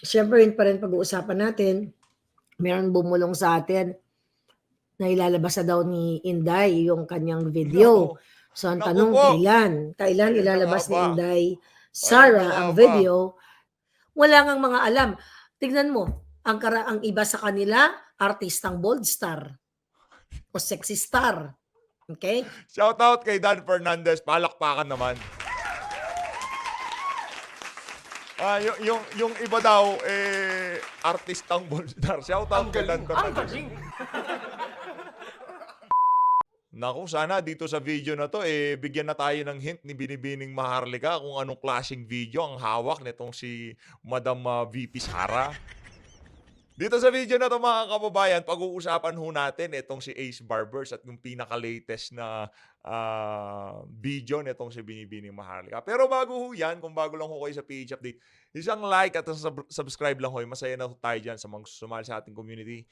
Siyempre yun pa rin pag-uusapan natin, meron bumulong sa atin na ilalabas na daw ni Inday yung kanyang video. No. So ang Naku tanong, po. kailan? Kailan Ayan na nga ilalabas ba? ni Inday Ayan na Sara nga ang ba? video? Wala ngang mga alam. Tignan mo, ang iba sa kanila, artistang bold star o sexy star. Okay? Shoutout kay Dan Fernandez. Palakpakan naman. Yung iba daw, artistang bolstar. Shoutout kay Dan Fernandez. Naku, sana dito sa video na to, bigyan na tayo ng hint ni Binibining Maharlika kung anong klaseng video ang hawak nitong si Madam VP Sara. Dito sa video na to mga kababayan, pag-uusapan ho natin itong si Ace Barbers at yung pinaka-latest na video nitong si Binibining Maharlika. Pero bago ho yan, kung bago lang ho kayo sa PH Update, isang like at subscribe lang ho. Masaya na ho tayo dyan sa mga sumali sa ating community.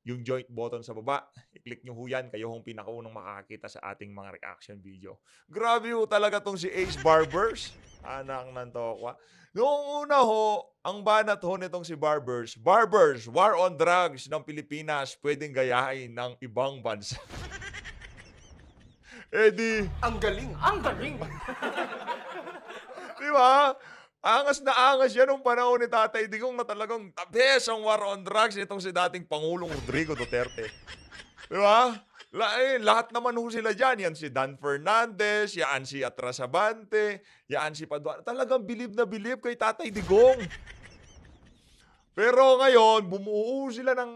Yung joint button sa baba, i-click nyo ho yan. Kayo hong pinakaunang makakakita sa ating mga reaction video. Grabe ho talaga tong si Ace Barbers. Anak ng tokwa. Noong una ho, ang banat ho nitong si Barbers, war on drugs ng Pilipinas pwedeng gayahin ng ibang bansa. Ang galing! Ang galing! Di ba? Angas na angas yan nung panahon ni Tatay Digong na talagang the best ang war on drugs itong si dating Pangulong Rodrigo Duterte. Di ba? Lahat naman ho sila dyan. Yan si Dan Fernandez, yan si Atrasabante, yan si Paduan. Talagang bilib na bilib kay Tatay Digong. Pero ngayon, bumuo sila ng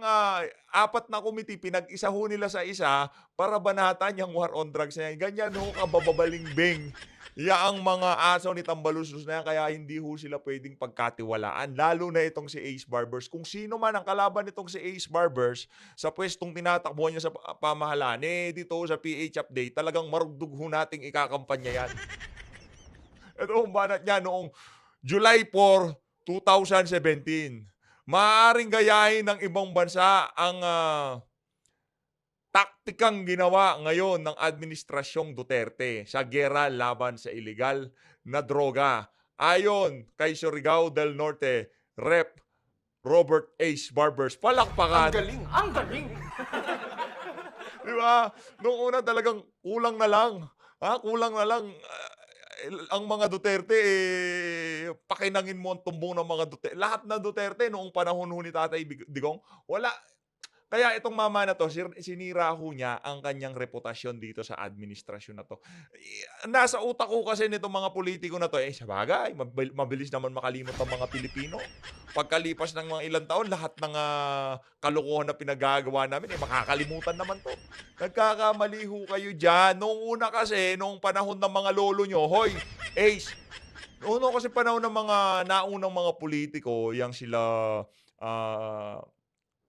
4 na committee, pinag-isa ho nila sa isa para banatan yung war on drugs na yan. Ganyan ho kabababalingbing. Ang mga aso ni Tambaluslos na yan, kaya hindi ho sila pwedeng pagkatiwalaan. Lalo na itong si Ace Barbers. Kung sino man ang kalaban nitong si Ace Barbers sa pwestong tinatakbuhan niya sa pamahalaan, dito sa PH Update, talagang marugdog ho nating ikakampanya yan. Ito ang banat niya noong July 4, 2017. Maaaring gayahin ng ibang bansa ang taktikang ginawa ngayon ng Administrasyong Duterte sa giyera laban sa illegal na droga. Ayon kay Surigao del Norte, Rep. Robert Ace Barbers. Palakpakan. Ang galing! Ang galing! Di ba? Noong una talagang kulang na lang. Kulang na lang. Ang mga Duterte, pakinangin mo ang tumbong ng mga Duterte. Lahat na Duterte noong panahon ni Tatay Digong, wala. Kaya itong mama na to, sinira ho niya ang kanyang reputasyon dito sa administrasyon na to. Nasa utak ko kasi nitong mga politiko na to, sabagay, mabilis naman makalimot ang mga Pilipino. Pagkalipas ng mga ilang taon, lahat ng kalokohan na pinagagawa namin, makakalimutan naman to. Nagkakamali ho kayo dyan. Noong una kasi, noong panahon ng mga lolo nyo, hoy, Ace, noong kasi panahon ng mga naunang mga politiko, yang sila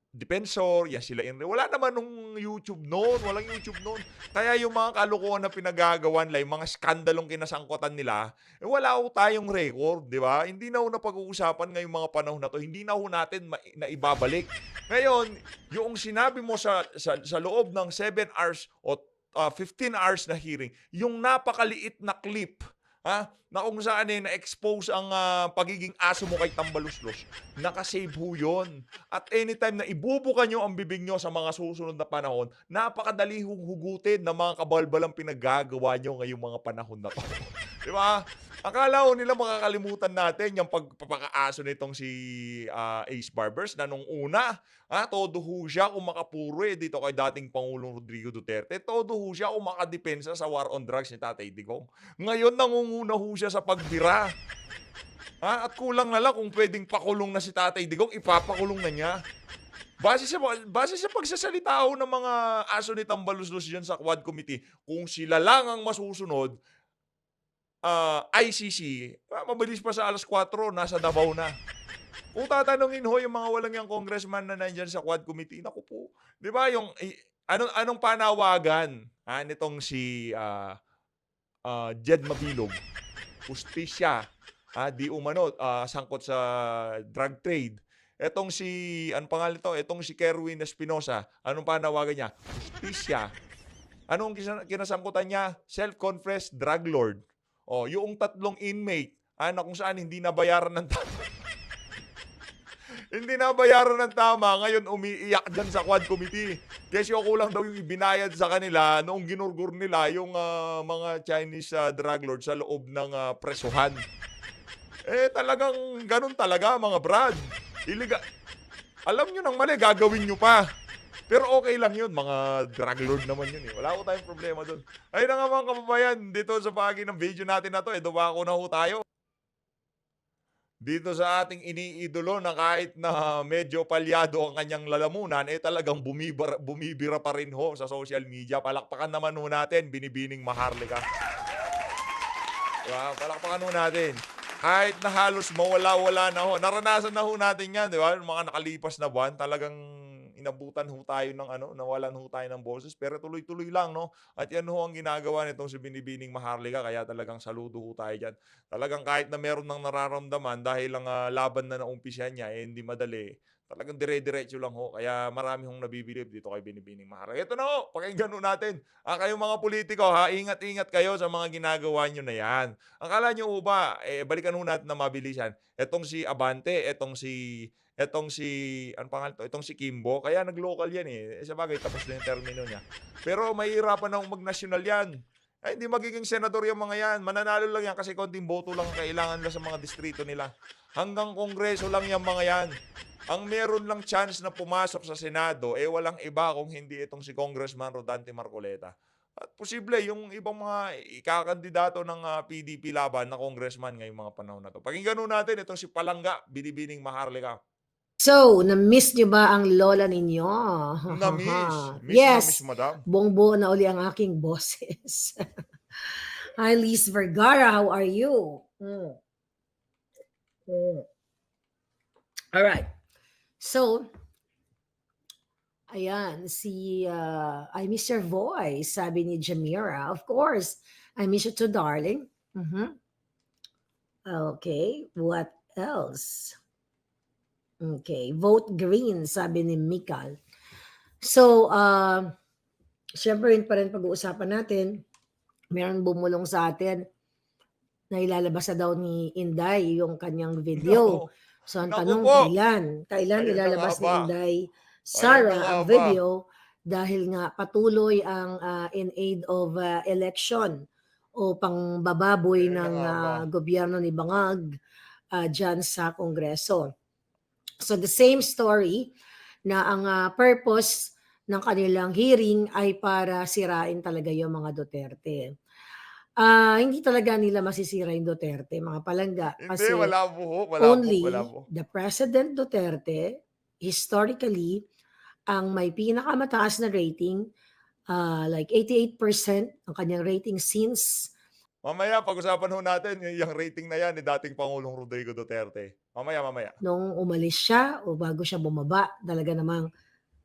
Defensor, yan sila wala naman nung YouTube noon, walang YouTube noon. Kaya yung mga kalokohan na pinagagawan nila, yung mga skandalong kinasangkutan nila, wala ho tayong record, di ba? Hindi na ho napag-uusapan ngayong mga panahon na to, hindi na ho natin naibabalik. Ngayon, yung sinabi mo sa loob ng 7 hours o 15 hours na hearing, yung napakaliit na clip, na kung saan na-expose ang pagiging aso mo kay Tambaluslos, nakasave ho yun. At anytime na ibubuka nyo ang bibig nyo sa mga susunod na panahon, napakadali hong hugutin ng mga kabalbalang pinaggagawa nyo ngayong mga panahon na to. Di ba? Akala ho nila makakalimutan natin yung pagpapakaaso nitong si Ace Barbers na nung una, todo ho siya kung makapuro dito kay dating Pangulong Rodrigo Duterte. Todo ho siya kung makadepensa sa war on drugs ni Tatay Digong. Ngayon, nangunguna ho siya sa pagbira. At kulang na lang kung pwedeng pakulong na si Tatay Digong, ipapakulong na niya. Base sa pagsasalita ho ng mga aso ni Tambaluslos dyan sa Quad Committee, kung sila lang ang masusunod, ICC, mabilis pa sa 4:00, nasa Davao na. Kung tatanungin ho yung mga walang yung congressman na nandyan sa Quad Committee, naku po, di ba yung, anong panawagan nitong si Jed Mabilog? Justisya, di umano, sangkot sa drug trade. Etong si, anong pangalan ito? Etong si Kerwin Espinosa, anong panawagan niya? Justisya. Anong kinasangkutan niya? Self-confessed drug lord. Yung 3 inmate, na kung saan hindi nabayaran ng Hindi nabayaran ng tama, ngayon umiiyak diyan sa Quad Committee. Kesyo kulang daw yung ibinayad sa kanila noong ginurgur nila yung, mga Chinese, drug lord sa loob ng, presuhan. Talagang gano'n talaga mga brad. Iliga alam niyo ng mali, gagawin niyo pa. Pero okay lang yun, mga drug lord naman yun, eh. Wala ho tayong problema dun. Ayun na nga mga kababayan, dito sa bahagi ng video natin na 'to, dumako na ho tayo dito sa ating iniidolo na kahit na medyo palyado ang kanyang lalamunan, talagang bumibira pa rin ho sa social media. Palakpakan naman ho natin, Binibining Maharlika. 'Di ba? Palakpakan ho natin. Kahit na halos mawala-wala na ho, naranasan na ho natin 'yan, 'di ba? Yung mga nakalipas na buwan, talagang inabutan ho tayo ng ano, nawalan ho tayo ng boses, pero tuloy-tuloy lang, 'no? At 'yan ho ang ginagawa nitong si Binibining Maharlika, kaya talagang saludo ho tayo diyan. Talagang kahit na meron ng nararamdaman dahil lang, laban na naumpisahan niya, hindi madali, talagang dire-diretso lang ho. Kaya marami hong nabibilib dito kay Binibining Maharlika. Ito na ho, pakinggan ho natin. Kayong mga politiko, ha, ingat-ingat kayo sa mga ginagawa niyo na 'yan. Akala niyo ho ba, balikan ho natin ng mabilisan, etong si Abante, etong si anong pangalan 'to, itong si Kimbo, kaya nag-local 'yan, sabagay tapos na yung termino niya. Pero mahihirapan na hong mag-nasyonal 'yan. Ay hindi magiging senador yang mga 'yan, mananalo lang 'yan kasi konting boto lang ang kailangan nila sa mga distrito nila. Hanggang kongreso lang yang mga 'yan. Ang meron lang chance na pumasok sa Senado, walang iba kung hindi itong si Congressman Rodante Marcoleta. At posible yung ibang mga ikakandidato ng, PDP laban na congressman ngayong mga panahon na 'to. Pakinggan ho natin itong si Palangga, Binibining Maharlika. So, na-miss niyo ba ang lola ninyo? Na-miss. Miss na miss, Yes, madam. buong-buo na uli ang aking boses. Hi, Liz Vergara, how are you? All right. So, ayan, I miss your voice, sabi ni Jamira. Of course, I miss you too, darling. Okay, what else? Okay, vote green, sabi ni Mikal. So, syempre yun pa rin pag-uusapan natin. Meron bumulong sa atin na ilalabas na daw ni Inday yung kanyang video. Naku, So, ang naku tanong, po. kailan? Kailan Ayan na nga ilalabas ni ba. Inday Ayan na Sara nga ang ba. video dahil nga patuloy ang in aid of election o pangbababoy Ayan na ng nga ba. gobyerno ni Bangag dyan sa Kongreso. So the same story na ang purpose ng kanilang hearing ay para sirain talaga yung mga Duterte. Hindi talaga nila masisira yung Duterte, mga palangga, Hindi, kasi wala po ho, wala po, wala only po. the President Duterte, historically, ang may pinakamataas na rating, like 88% ang kanyang rating since Mamaya pag-usapan ho natin yung rating na yan ni dating Pangulong Rodrigo Duterte. Mamaya. nung umalis siya o bago siya bumaba, talaga namang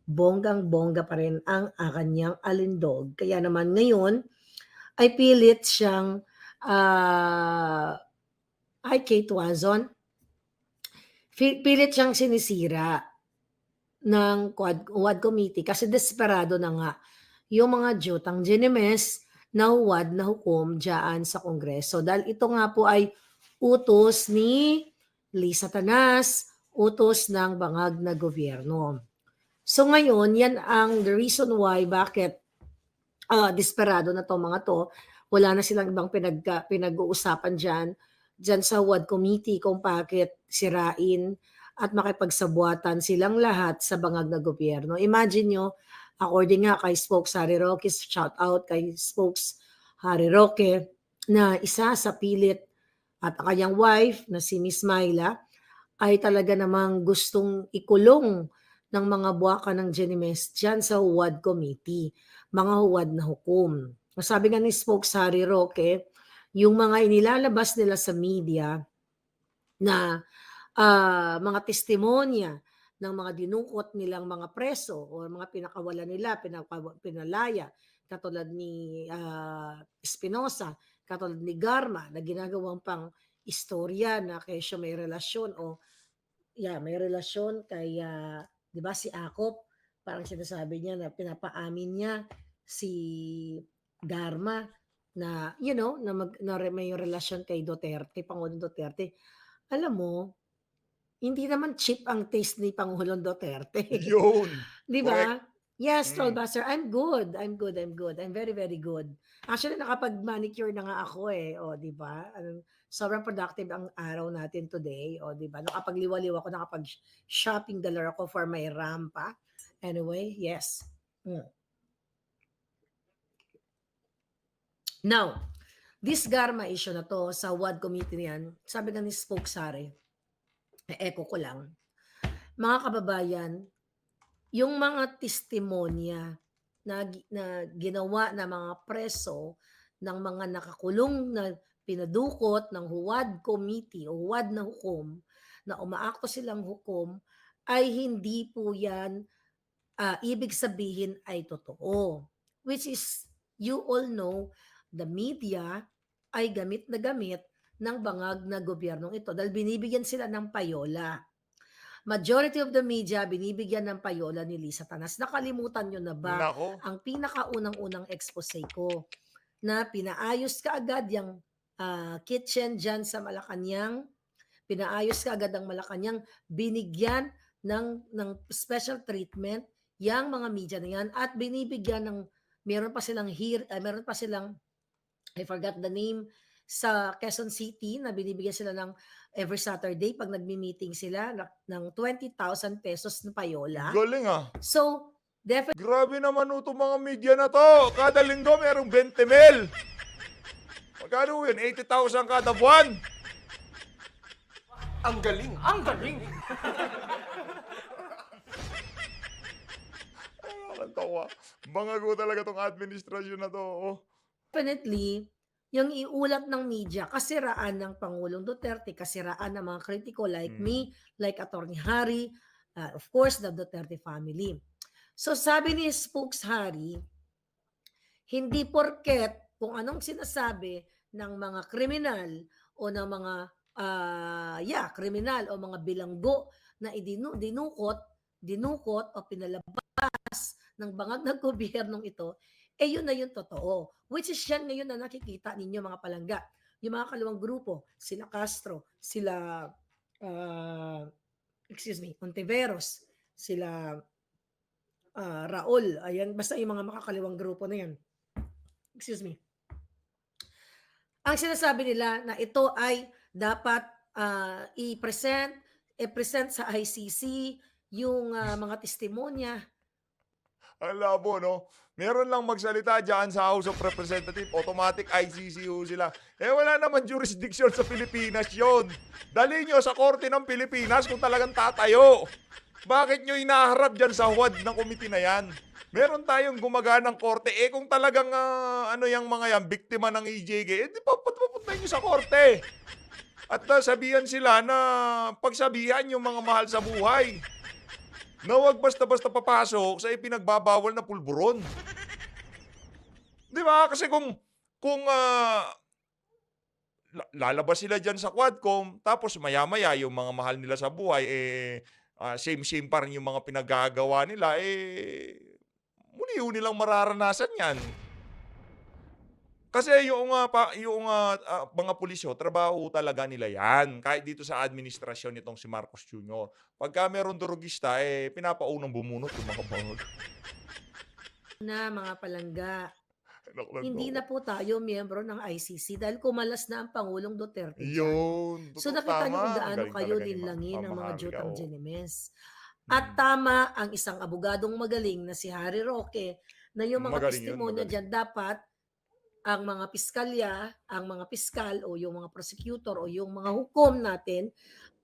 bonggang-bongga pa rin ang kanyang alindog. Kaya naman ngayon ay pilit siyang Kate Wazon, pilit siyang sinisira ng Quad Committee kasi desperado na nga yung mga jutang Ginemes na huwad na hukom dyan sa Kongreso. Dahil ito nga po ay utos ni Lisa Tanas, utos ng bangag na gobyerno. So ngayon, yan ang the reason why bakit desperado na to mga to. Wala na silang ibang pinag-uusapan dyan sa WAD committee kung bakit sirain at makipagsabuatan silang lahat sa bangag na gobyerno. Imagine nyo, according nga kay Spokes Harry Roque, shout out kay Spokes Harry Roque, na isa sa pilit at ang kanyang wife na si Miss Myla ay talaga namang gustong ikulong ng mga buwaka ng Genimes dyan sa HUAD committee, mga HUAD na hukom. Sabi nga ni Spokes Harry Roque, yung mga inilalabas nila sa media na mga testimonya ng mga dinukot nilang mga preso o mga pinakawalan nila, pinalaya, katulad ni Espinosa, katulad ni Garma, na ginagawang pang istorya na kesyo may relasyon may relasyon kay, di ba si Akop, parang sinasabi niya na pinapaamin niya si Garma na, na may relasyon kay Duterte, Pangulong Duterte. Alam mo, Hindi naman cheap ang taste ni Pangulong Duterte. Yun. 'Di Correct. ba? Yes, Mm. Trollbuster, I'm good, I'm good, I'm good. I'm very, very good. Actually, nakapag-manicure na nga ako, eh, oh, 'di ba? Sobrang productive ang araw natin today, oh, 'di ba? Nakapagliwaliw ako, nakapag-shopping galore ako for my rampa. Anyway, yes. Hmm. Now, this Garma issue na 'to sa WAD committee na 'yan, sabi nga ni Spokesari, e-echo ko lang, mga kababayan, yung mga testimonya na ginawa ng mga preso, ng mga nakakulong na pinadukot ng WAD committee o WAD na hukom, na umaakto silang hukom, ay hindi po yan ibig sabihin ay totoo. Which is, you all know, the media ay gamit na gamit ng bangag na gobyernong ito dahil binibigyan sila ng payola. Majority of the media binibigyan ng payola ni Lisa Tanas. Nakalimutan nyo na ba Nako. ang pinakaunang-unang expose ko na pinaayos ka agad yung kitchen dyan sa Malacanang, pinaayos ka agad ang Malacanang, binigyan ng special treatment yang mga media na yan at binibigyan ng meron pa silang I forgot the name sa Quezon City na binibigyan sila ng every Saturday pag nagmi-meeting sila ng 20,000 pesos na payola. Galing ah. So, Grabe naman itong mga media na to. Kada linggo merong 20 mil. Magkano yun? 80,000 kada buwan. Ang galing. Ang galing. Ang tawa. Bangago talaga tong administrasyon na to. Oh. definitely, yung iulat ng media, kasiraan ng Pangulong Duterte, kasiraan ng mga kritiko like me, like Attorney Harry, of course, the Duterte family. So sabi ni Spokes Harry, hindi porket kung anong sinasabi ng mga kriminal o ng mga kriminal o mga bilanggo na dinukot o pinalabas ng bangag ng gobyernong ito, yun na yung totoo. Which is yan ngayon na nakikita ninyo mga palangga. Yung mga kalawang grupo, sila Castro, sila Ontiveros, sila Raul, ayan, basta yung mga makakaliwang grupo na yan. Ang sinasabi nila na ito ay dapat i-present sa ICC yung mga testimonya. Ang labo, no? Meron lang magsalita dyan sa House of Representatives, automatic ICC ho sila. Wala naman jurisdiction sa Pilipinas yon. Dali nyo sa korte ng Pilipinas kung talagang tatayo. Bakit nyo inaharap dyan sa WAD ng komite na yan? Meron tayong gumaganang korte. Kung talagang yung mga yan, biktima ng EJK, di pa papunta nyo sa korte. At sabihan sila na pagsabihan yung mga mahal sa buhay. Na wag basta-basta papasok sa ipinagbabawal na pulburon. Di ba? Kasi kung lalabas sila dyan sa Quadcom, tapos maya-maya yung mga mahal nila sa buhay, same-same pa rin yung mga pinagagawa nila, muli nilang mararanasan yan. Kasi yung mga pulisyo, trabaho talaga nila yan. Kahit dito sa administrasyon nitong si Marcos Jr. Pagka meron durugista, pinapaunang bumunot yung mga bangag. Na mga palangga, hindi na po tayo miyembro ng ICC dahil kumalas na ang Pangulong Duterte dyan. Yun. So Totoo, nakita niyo kung tama. gaano Galing kayo talaga ni linlangin ng Mama mga Harry, jutang oo. Ginemes. At tama ang isang abogadong magaling na si Harry Roque na yung mga Magaling yun, testimonya magaling. dyan dapat ang mga piskalya, ang mga piskal o yung mga prosecutor o yung mga hukom natin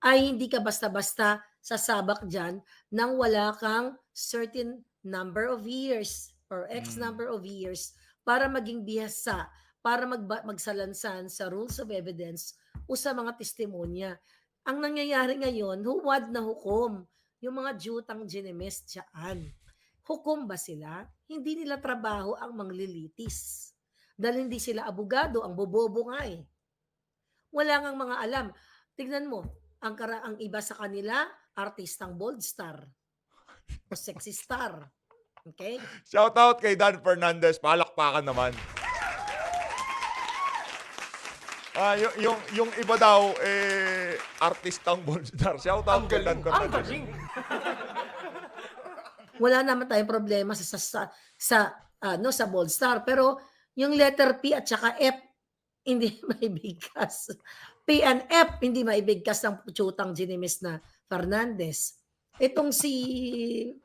ay hindi ka basta-basta sasabak dyan nang wala kang certain number of years or X number of years para maging bihasa, para magsalansan sa rules of evidence o sa mga testimonya. Ang nangyayari ngayon, huwad na hukom yung mga jutang Ginemes dyan. Hukom ba sila? Hindi nila trabaho ang manglilitis. Dahil hindi sila abogado, ang bobobo nga eh. Wala ngang mga alam. Tignan mo, ang iba sa kanila, artistang bold star o sexy star. Okay? Shout out kay Dan Fernandez. Palakpakan naman. yung iba daw, artistang Bolstar. Shout out Ang kay Dan galing. Ang Fernandez. galing. Wala naman tayong problema sa Bold Star, pero yung letter P at saka F hindi maibigkas. P and F hindi maibigkas ng pututang ginimis na Fernandez. Itong si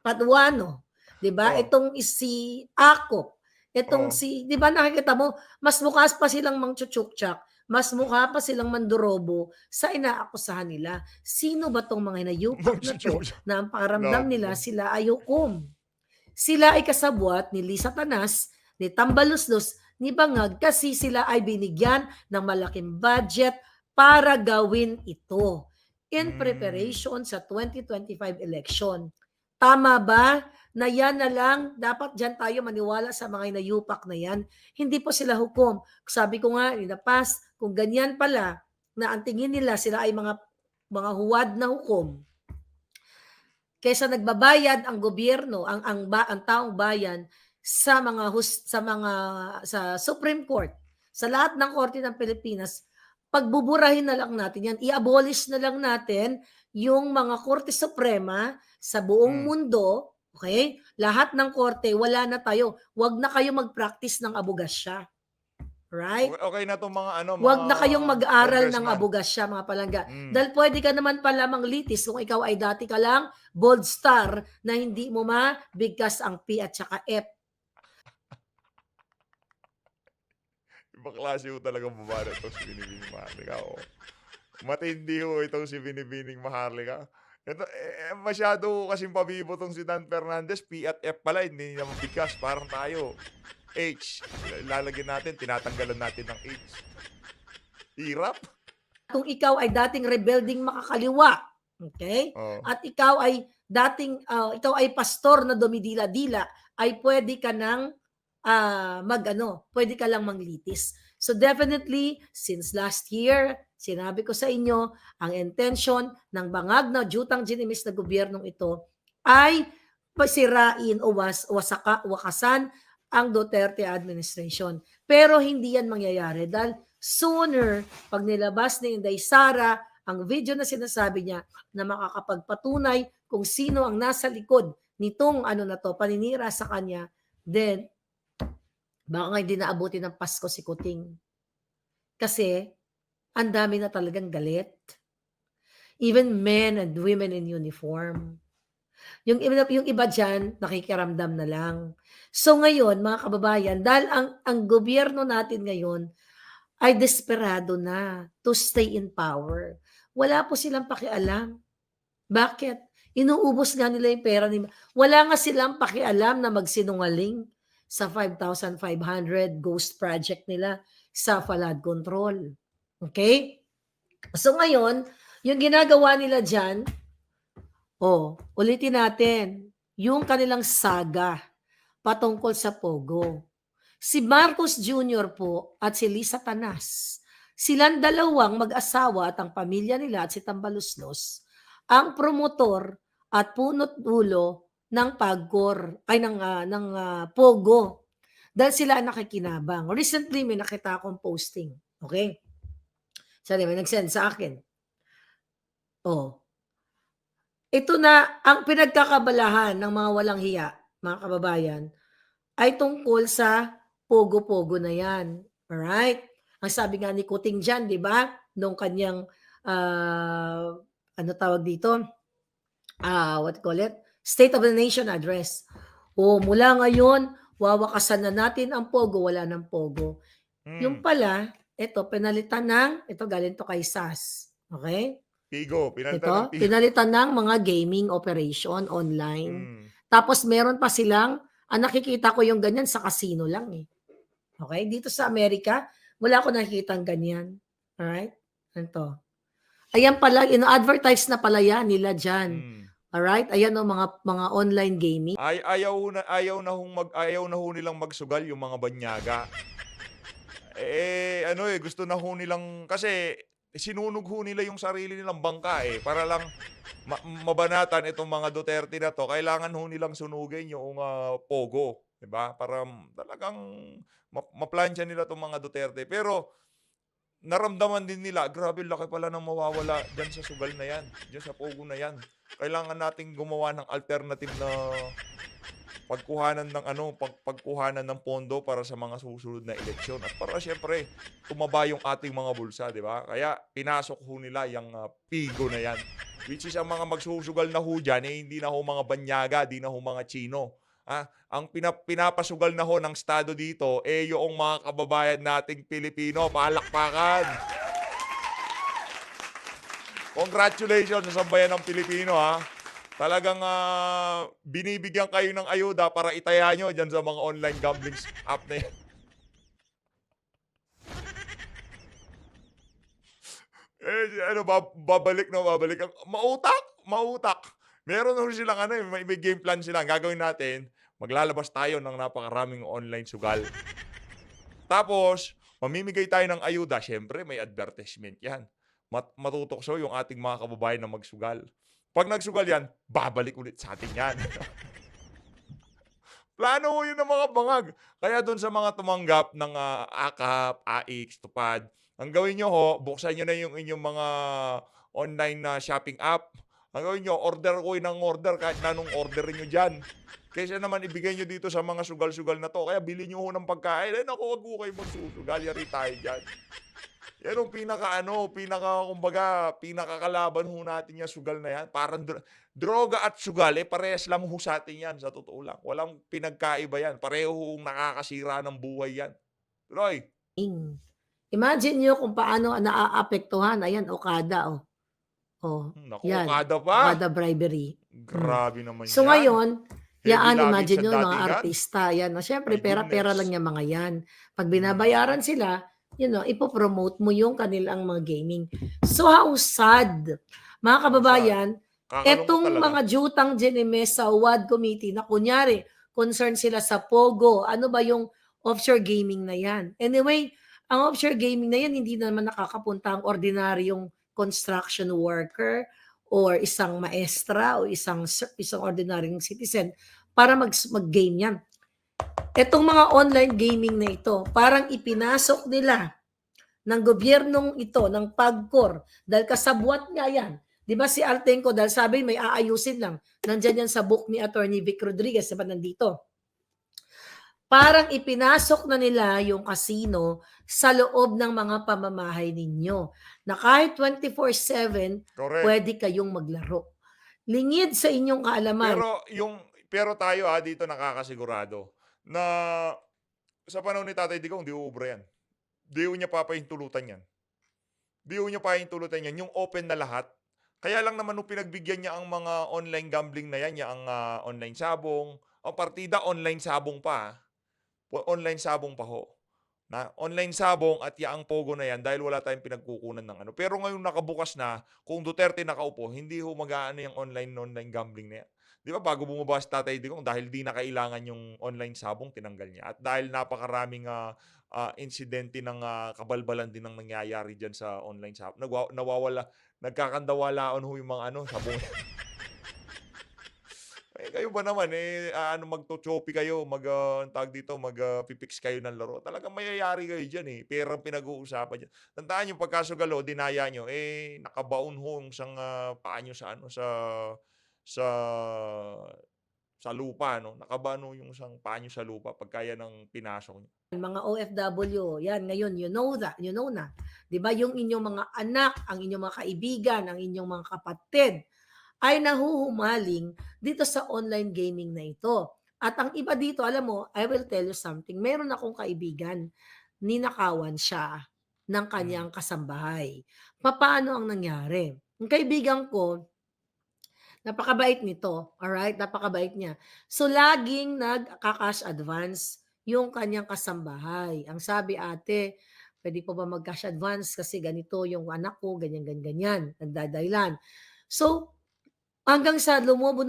Paduano, 'di ba? Oh, Itong si Akop, itong oh. si 'di ba nakikita mo, mas mukha pa silang mangchuchukchak, mas mukha pa silang mandurobo sa inaakusahan nila. Sino ba tong mga hinayupak na to Magchuchuk. na ang pakiramdam nila Labo. sila ay hukom? Sila ay kasabwat ni Lisa Tanas, ni Tambaluslos, ni Bangag kasi sila ay binigyan ng malaking budget para gawin ito in Hmm. preparation sa 2025 election. Tama ba na yan na lang, dapat dyan tayo maniwala sa mga inayupak na yan? Hindi po sila hukom. Sabi ko nga, in the past, kung ganyan pala, na ang tingin nila sila ay mga huwad na hukom, kaysa nagbabayad ang gobyerno, ang taong bayan sa sa Supreme Court, sa lahat ng korte ng Pilipinas, pagbuburahin na lang natin yan, i-abolish na lang natin yung mga Korte Suprema sa buong Hmm. mundo, okay? Lahat ng korte, wala na tayo. Wag na kayo mag-practice ng abogasya. Right? Okay na 'tong mga Wag mga na kayong mag-aral ng congressman. abogasya, mga palangga. Hmm. Dahil pwede ka naman pala manglitis kung ikaw ay dati ka lang Bold Star na hindi mo mabigkas ang P at saka F. Ibang klase ho talagang babae na 'to si Binibining Maharlika, oo. Matindi ho itong si Binibining Maharlika. Ito, masyado kasing pabibo 'tong si Dan Fernandez, P at F pala hindi niya mabigkas, parang tayo. H, lalagyan natin, tinatanggalan natin ng H. Hirap. Kung ikaw ay dating rebelding makakaliwa, okay? Oh. At ikaw ay ikaw ay pastor na dumidila-dila, ay pwede ka nang pwede ka lang manglitis. So definitely, since last year, sinabi ko sa inyo, ang intention ng bangag na jutang ginimis na gobyernong ito ay pasirain o wakasan ang Duterte administration. Pero hindi yan mangyayari dahil sooner, pag nilabas ni Inday Sara ang video na sinasabi niya na makakapagpatunay kung sino ang nasa likod nitong paninira sa kanya, then baka nga hindi naabuti ng Pasko si Kuting. Kasi ang dami na talagang galit. Even men and women in uniform. Yung iba diyan nakikiramdam na lang. So ngayon, mga kababayan, dahil ang gobyerno natin ngayon ay desperado na to stay in power. Wala po silang pakialam. Bakit? Inuubos nga nila yung pera wala nga silang pakialam na magsinungaling sa 5,500 ghost project nila sa flood control. Okay? So ngayon, yung ginagawa nila diyan, ulitin natin, yung kanilang saga patungkol sa Pogo. Si Marcos Jr. po at si Lisa Tanas, silang dalawang mag-asawa at ang pamilya nila at si Tambaluslos, ang promotor at punot dulo ng Pogo. Dahil sila ang nakikinabang. Recently, may nakita akong posting. Okay? Sorry, may nag-send sa akin. Ito na ang pinagkakabalahan ng mga walang hiya, mga kababayan, ay tungkol sa Pogo-Pogo na yan. Alright? Ang sabi nga ni Kuting dyan, di ba? Nung kanyang, tawag dito? What call it? State of the Nation address. Mula ngayon, wawakasan na natin ang Pogo, wala ng Pogo. Yung pala, ito, pinalitan ito galing to kay SAS. Okay? Pigo, Ito, pinalitan ng mga gaming operation online. Tapos meron pa silang, nakikita ko yung ganyan sa casino lang eh. Okay? Dito sa Amerika, wala ko nakikitang ganyan. Alright? Ito. Ayan pala, ino-advertise na pala yan nila dyan. Alright? Ayan o, mga online gaming. Ayaw na ho nilang magsugal yung mga banyaga. Gusto na ho nilang, kasi sinunog ho nila yung sarili nilang bangka para lang mabanatan itong mga Duterte na to. Kailangan ho nilang sunugin yung Pogo, 'di ba? Para talagang maplansya nila itong mga Duterte. Pero naramdaman din nila, grabe laki pala ng mawawala diyan sa sugal na 'yan, diyan sa pogo na 'yan. Kailangan nating gumawa ng alternative na pagkuhanan ng pondo para sa mga susunod na eleksyon at para siyempre tumaba yung ating mga bulsa, 'di ba? Kaya pinasok ho nila yung pigo na 'yan. Which is ang mga magsusugal na ho diyan, hindi na ho mga banyaga, di na ho mga Chino. Ang pinapasugal na ho ng estado dito yung mga kababayan nating Pilipino. Palakpakan. Congratulations sa sambayan ng Pilipino, Talagang binibigyan kayo ng ayuda para itaya nyo dyan sa mga online gambling app na yan. Babalik. Mautak. Meron ho silang may game plan sila. Ang gagawin natin, maglalabas tayo ng napakaraming online sugal. Tapos, mamimigay tayo ng ayuda. Siyempre, may advertisement yan. Matutokso yung ating mga kababayan na magsugal. Pag nagsugal yan, babalik ulit sa atin yan. Plano ho yun ng mga bangag. Kaya doon sa mga tumanggap ng AKAP, AX, Tupad, ang gawin nyo ho, buksan nyo na yung inyong mga online na shopping app. Ang gawin nyo, order ko ng order kahit na anong orderin nyo dyan. Kaysa naman ibigay nyo dito sa mga sugal-sugal na to. Kaya bilhin nyo ho ng pagkain. Naku, wag ho kayo magsusugal. Yari tayo dyan. Yan ang pinakakalaban ho natin yung sugal na yan. Parang droga at sugal, parehas lang ho sa atin yan, sa totoo lang. Walang pinagkaiba yan. Pareho hong nakakasira ng buhay yan. Roy. Imagine nyo kung paano naaapektuhan. Ayan, Okada, Naku, yan. Okada pa. Okada bribery. Grabe naman So yan. ngayon, yan, Heavy imagine luggage nyo, ang mga datingan. artista, yan. Siyempre, My pera-pera goodness. lang yung mga yan. Pag binabayaran sila, ipopromote mo yung kanilang mga gaming. So how sad, mga kababayan, Kakalungkot etong talaga. mga jutang GNMS sa WAD committee na kunyari, concerned sila sa Pogo, ano ba yung offshore gaming na yan? Anyway, ang offshore gaming na yan, hindi naman nakakapunta ang ordinaryong construction worker or isang maestra o isang ordinaryong citizen para mag-game yan. Etong mga online gaming na ito, parang ipinasok nila ng gobyernong ito, ng PAGCOR, dahil kasabwat nga yan. Di ba si Altenco, dahil sabi may aayusin lang, nandyan yan sa book ni Attorney Vic Rodriguez, diba nandito? Parang ipinasok na nila yung casino sa loob ng mga pamamahay ninyo, na kahit 24/7, Correct. pwede kayong maglaro. Lingid sa inyong kaalaman. Pero tayo dito nakakasigurado na sa panahon ni Tatay Digong, di uubra yan. Di niya papahintulutan yan. Yung open na lahat. Kaya lang naman nung pinagbigyan niya ang mga online gambling na yan, ang online sabong, ang partida online sabong pa. Online sabong pa ho. Na online sabong at yaang Pogo na yan dahil wala tayong pinagkukunan ng ano. Pero ngayon nakabukas na, kung Duterte nakaupo, hindi ho mag-aano yung online gambling na yan. Di ba bago bumaba si Tatay Digong, dahil di na kailangan yung online sabong, tinanggal niya. At dahil napakaraming insidente ng kabalbalan din ang nangyayari dyan sa online sabong. Nagkakandawalaon ho yung mga sabong. Kayo ba naman, magto-choppy kayo, mag-pipix kayo ng laro. Talagang mayayari kayo dyan Perang pinag-uusapan dyan. Tandaan yung pagkasugalo, dinaya nyo, nakabaon ho yung isang paa nyo sa lupa, no? Nakabaon ho yung isang paa nyo sa lupa pagkaya ng pinasok nyo. Mga OFW, yan ngayon, you know na. 'Di ba yung inyong mga anak, ang inyong mga kaibigan, ang inyong mga kapatid ay nahuhumaling dito sa online gaming na ito. At ang iba dito, alam mo, I will tell you something. Meron akong kaibigan, ninakawan siya ng kanyang kasambahay. Paano ang nangyari? Ang kaibigan ko, napakabait nito, alright? Napakabait niya. So, laging nagka-cash advance yung kanyang kasambahay. Ang sabi, ate, pwede po ba mag-cash advance kasi ganito yung anak ko, ganyan. Nagdadahilan. So, hanggang sa lumobo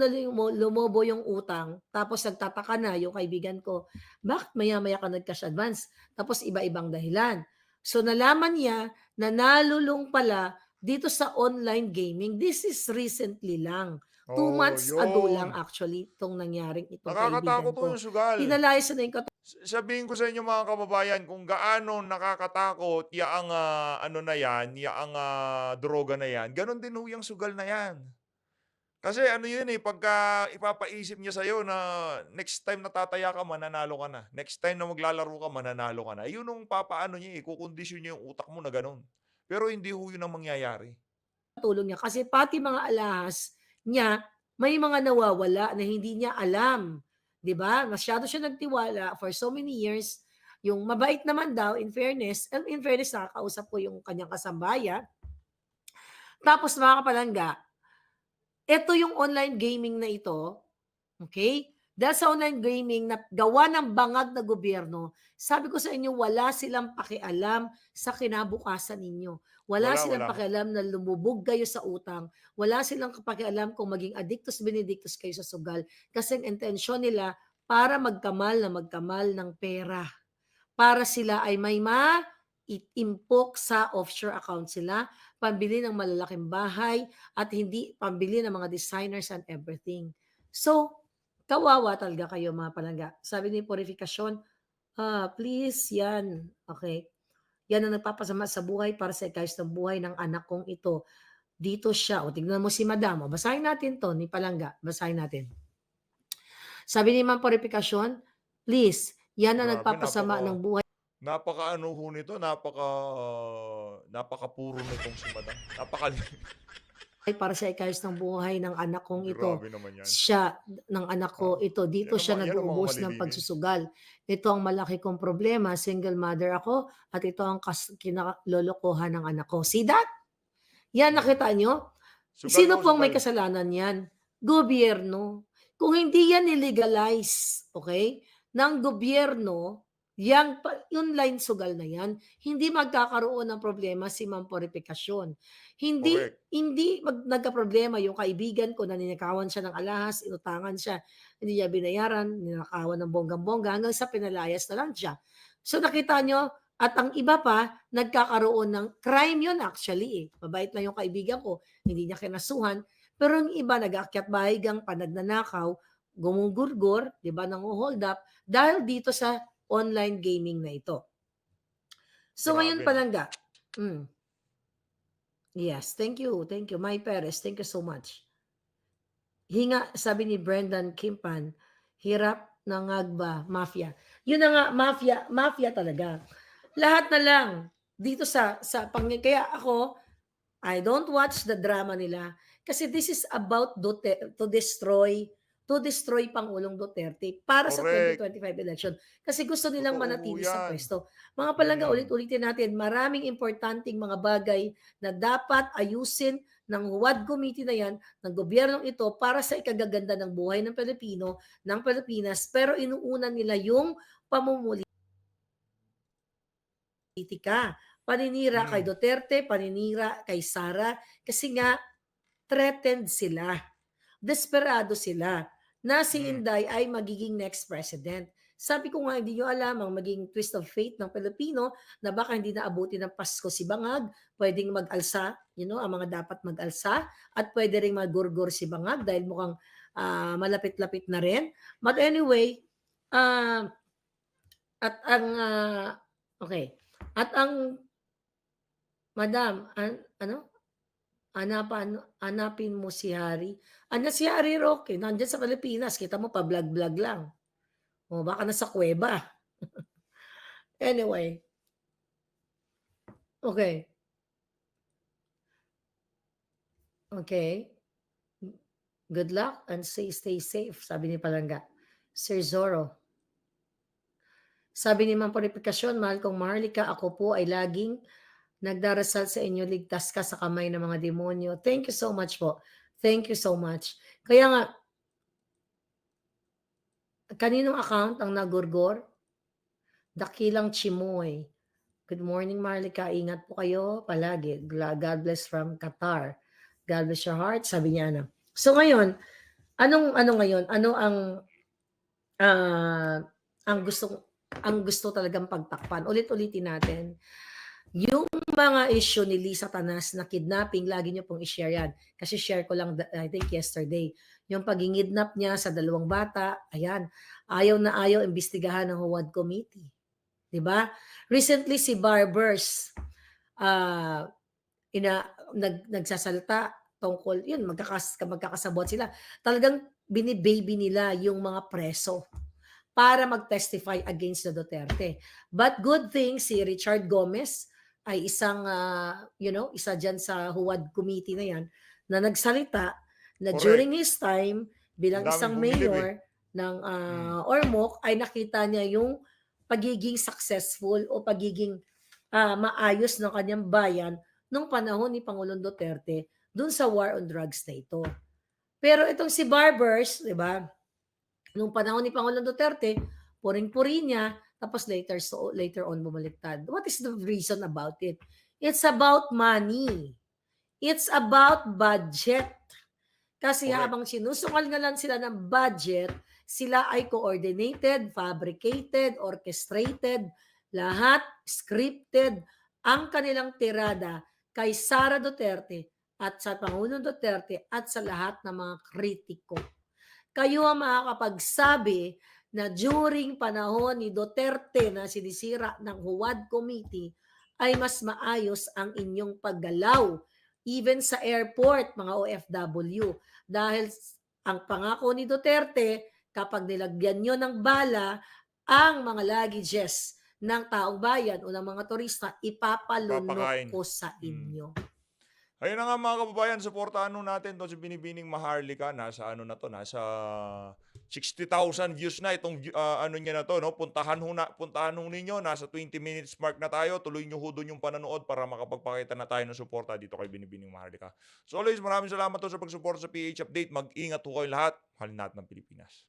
yung utang, tapos nagtataka na yung kaibigan ko, bakit maya-maya ka nag-cash advance? Tapos iba-ibang dahilan. So, nalaman niya na nalulung pala dito sa online gaming. This is recently lang. 2 months ago lang actually itong nangyaring itong kaibigan Nakakatakot ko. ho yung sugal. Pinalayas na yung Sabihin ko sa inyo mga kababayan kung gaano nakakatakot yaang, ano na yan, yaang, droga na yan, gano'n din ho yang sugal na yan. Kasi ano yun, eh, pagka ipapaisip niya sa'yo na next time na tataya ka mananalo ka na, next time na maglalaro ka mananalo ka na, yun ang papaano niya, eh, kokondisyon niya yung utak mo na gano'n. Pero hindi ho yun ang mangyayari. Tulong niya kasi pati mga alahas niya, may mga nawawala na hindi niya alam, 'di ba? Masyado siya nagtiwala for so many years, yung mabait naman daw in fairness nakakausap ko yung kanyang kasambayan. Tapos mga kapalangga, eto yung online gaming na ito, okay? Dahil sa online gaming na gawa ng bangag na gobyerno, sabi ko sa inyo wala silang pakialam sa kinabukasan ninyo. Wala Wala, silang wala. pakialam na lumubog kayo sa utang. Wala silang pakialam kung maging addictus benedictus kayo sa sugal. Kasi ang intensyon nila para magkamal ng pera. Para sila ay may impok sa offshore account sila, pambili ng malalaking bahay, at hindi pambili ng mga designers and everything. So, kawawa talaga kayo mga palangga. Sabi ni Purifikasyon, please yan, okay. Yan ang nagpapasama sa buhay para sa ikayos ng buhay ng anak kong ito. Dito siya, o tignan mo si Madam, o basahin natin to ni Palangga, basahin natin. Sabi ni Ma'am Purifikasyon, please, yan ang Grabe nagpapasama ng buhay napaka-ano ho nito, napakapuro nitong si madam. para sa ikayos ng buhay ng anak kong ito. Grabe naman yan. Siya, ng anak ko ito, dito siya Yan ang mga nag-uubos ng malilinis. pagsusugal. Ito ang malaki kong problema, single mother ako, at ito ang kinalolokohan ng anak ko. See that? Yan, nakita nyo? Sugal Sino ho, po ang may sugal. kasalanan yan? Gobyerno. Kung hindi yan nilegalize, okay, ng gobyerno, yung online sugal na yan, hindi magkakaroon ng problema si Ma'am Purifikasyon. Hindi Correct. hindi nagkaproblema yung kaibigan ko na ninakawan siya ng alahas, inutangan siya, hindi niya binayaran, ninakawan ng bonggang-bongga hanggang sa pinalayas na lang siya. So nakita nyo, at ang iba pa, nagkakaroon ng crime yun actually eh. Mabait lang yung kaibigan ko, hindi niya kinasuhan. Pero yung iba, nag-aakyat bahigang pa, nagnanakaw, gumugurgur, di ba, nang-hold up, dahil dito sa online gaming na ito. So ngayon Grabe, no? palangga, yes, thank you, My Perez, thank you so much. Hinga, sabi ni Brendan Kimpan, hirap ng agba, mafia. Yun na nga, mafia talaga. Lahat na lang dito kaya ako, I don't watch the drama nila kasi this is about to destroy Pangulong Duterte para sa Correct. 2025 election. Kasi gusto nilang Totoo ho manatili sa yan. pwesto. Mga palangga, Mm. ulit-ulitin natin, maraming importanteng mga bagay na dapat ayusin ng WAD committee na yan, ng gobyernong ito para sa ikagaganda ng buhay ng Pilipino, ng Pilipinas, pero inuuna nila yung pamumulitika. Paninira kay Duterte, paninira kay Sara, kasi nga threatened sila. Desperado sila na si Inday ay magiging next president. Sabi ko nga, hindi nyo alam ang maging twist of fate ng Pilipino na baka hindi naabuti ng Pasko si Bangag, pwedeng mag-alsa, ang mga dapat mag-alsa, at pwede rin magurgur si Bangag dahil mukhang malapit-lapit na rin. But anyway, Madam, hanapin mo si Harry. Si Harry Roque, nandiyan sa Pilipinas, kita mo pa-vlog-vlog lang. O baka nasa kuweba. Anyway. Okay. Good luck and stay safe, sabi ni Palangga. Sir Zorro. Sabi ni Ma'am Purifikasyon, mahal kong Marlica, ako po ay laging nagdarasal sa inyo, ligtas ka sa kamay ng mga demonyo. Thank you so much po. Thank you so much. Kaya nga, kaninong account ang nagurgor? Dakilang Chimoy. Good morning, Marlica. Ingat po kayo palagi. God bless from Qatar. God bless your heart, sabi niya na. So ngayon, ano ang gusto talagang pagtakpan? Ulit-ulitin natin. Yung mga issue ni Lisa Tanas na kidnapping, lagi niyo pong i-share yan. Kasi share ko lang, I think yesterday, yung pag-kidnap niya sa 2 bata, ayan, ayaw na ayaw imbestigahan ng Huwad Committee. 'Di ba? Recently si Barbers, ah, nagsasalita tungkol, yun, magkakasabot sila. Talagang binibaby nila yung mga preso para mag-testify against the Duterte. But good thing si Richard Gomez ay isang, isa dyan sa Huwad Committee na yan, na nagsalita na Correct. during his time Ang bilang daming isang bumilib eh. mayor ng Mm. Ormoc ay nakita niya yung pagiging successful o pagiging maayos ng kanyang bayan nung panahon ni Pangulong Duterte dun sa war on drugs na ito. Pero itong si Barbers, 'di ba? Nung panahon ni Pangulong Duterte, puring-puri niya, tapos later on bumaliktad. What is the reason about it? It's about money. It's about budget. Kasi Correct. habang sinusungal-ngalan sila ng budget, sila ay coordinated, fabricated, orchestrated, lahat scripted ang kanilang tirada kay Sara Duterte at sa Pangulong Duterte at sa lahat ng mga kritiko. Kayo ang makakapagsabi na during panahon ni Duterte na sinisira ng Huwad Committee ay mas maayos ang inyong paggalaw even sa airport, mga OFW. Dahil ang pangako ni Duterte, kapag nilagyan nyo ng bala ang mga luggages ng taong bayan o ng mga turista, ipapalunok Papakain. ko sa Mm. inyo. Ayun na nga mga kababayan, supportahan nun natin to si Binibining Maharlika. Nasa ano na to, nasa 60,000 views na itong ano niya na to, no? Puntahan ho ninyo, nasa 20 minutes mark na tayo. Tuloy nyo ho dun yung panonood para makapagpakita na tayo ng suporta dito kay Binibining Maharlika. So always, maraming salamat to sa pagsuporta sa PH Update. Mag-ingat ho kayo lahat. Mahal natin ng Pilipinas.